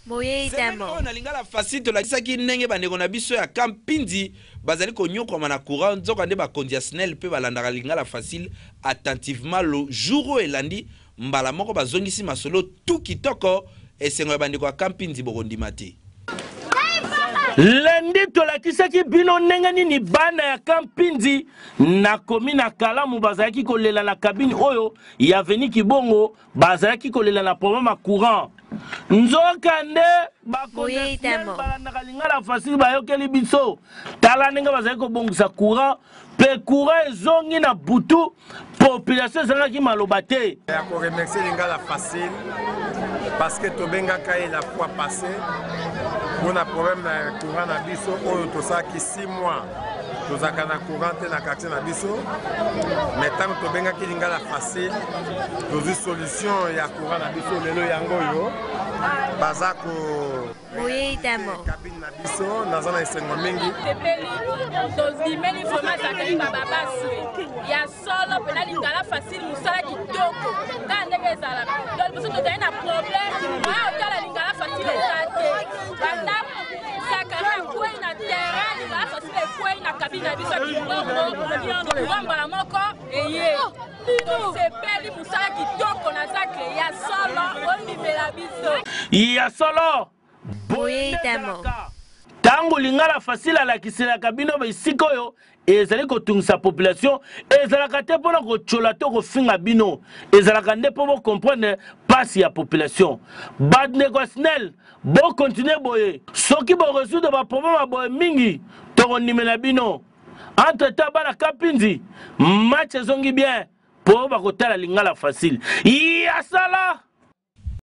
Boye itamo. Na lingala facile to la kisaki ndenge bandeko na biso ya Kampindi bazali ko nyokoma na courant nzoka nde ba conditionnel pe balandaka lingala facile attentivement le jour elandi mbala moko bazongisi masolo tout kitoko esengo ya bandeko ya Kampindi bokondima te. Lundi tolakisaki bino ndenge nini bana ya Kampindi na komi na Kalamu bazalaki kolela na kabine oyo ya Veni Kibongo bazalaki kolela na problème ya courant. Nzoka nde balandaka lingala facile bayokeli biso tala ndenge bazalaki kobongisa courant pe courant ezongi na butu population ezalaki maloba te. Ya ko remercier lingala facile parce que tobengaka ye la fois passée on a problème na courant na biso oyo tosaki 6 mois tozaka na courant te na quartier na biso mais tant tobengaki lingala facile tozwi solution ya courant na biso lelo yango yo bazako Boye itamo. kabine na biso naza na esengo mingi tepeli tozimeli vraiment zakeli bababasi ya solo pena lingala facile musala kitoko ka ndenge ezalaka donc biso tozali na problème oya otala lingala facile eza te bandako sakana kwei na terrain lingala facile ekwei na kabine na biso kitoko mbala moko eye tosepeli musala kitoko na zakle ya solo ondimela biso ya solo Boye itamo. tango lingala facile alakiselaka bino bisika oyo ezali kotungisa population ezalaka te mpona kochola to kofinga bino ezalaka nde mpo bocomprendre pasi ya population bandeko ya SNEL bokontinue boye soki boresoudre baproblème ya boye mingi tokondimela bino entre temps bana Kampindi match ezongi bien mpo bakotala lingala facile ya sala